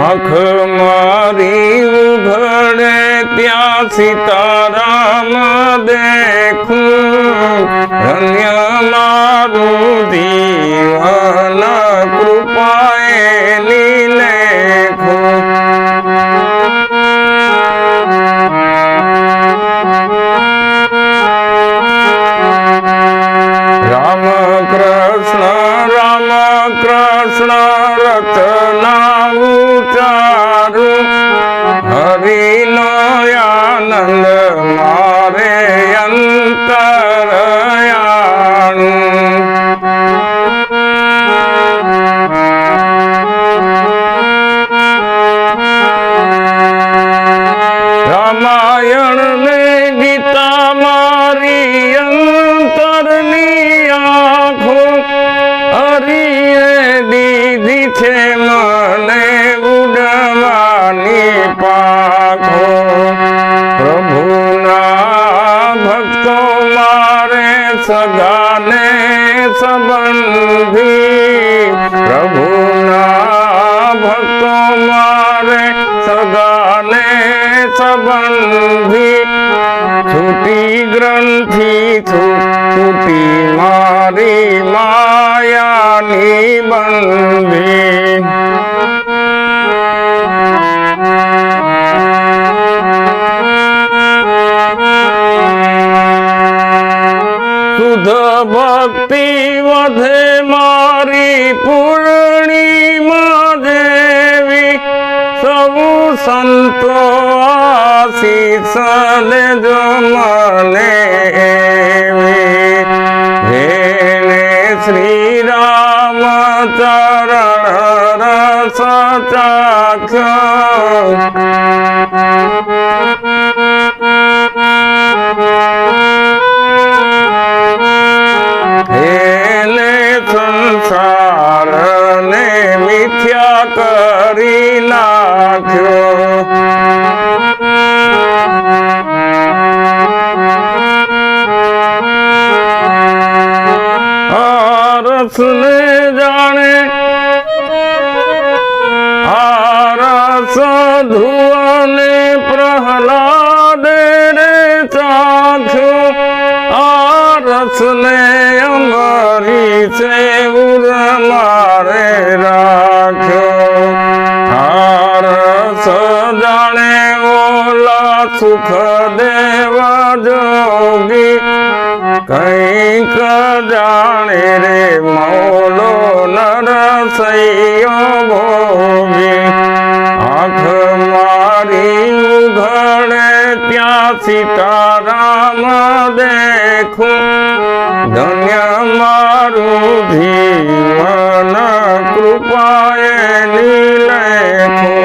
આંખ મારી ઉઘડે ત્યાં સીતારામ દેખું, ધન્ય મારું જીવન કૃપાએ લેખું. રામ કૃષ્ણ રચના ઉચારું, હરિનો આનંદ મારે અંતરયાણું. રામાયણ ને ગીતા મારી અંતરની આંખો, હરિએ દીધી છે મને ઉડવાની પાંખો. પ્રભુના ભક્તો મારે સગાને સંબંધી, પ્રભુના ભક્તો મારે સગાને સંબંધી. છૂટી ગ્રંથિ છૂટી મારી માયાની બંધી. શુદ્ધ ભક્તિ વધે મારી પૂર્ણિમા દેવી, સૌ સંતો આશીષ દેજો મને એવી. જેને શ્રી રામ ચરણ રસ ચાખ્યો, એને સંસારને મિથ્યા કરી નાખ્યો. રસને જાણે રસ ધુવને પ્રહલાદ રે ચાખ્યો, રસને અમરીશે મારે રાખ્યો. રસ જાણે ઓલા સુખદેવ જોગી, કંઈક જાણે રે મૌલો નરસૈયો ભોગી. આંખ મારી ઉઘડે ત્યાં સીતારામ દેખું, ધન્ય મારું જીવન કૃપાએ લેખું.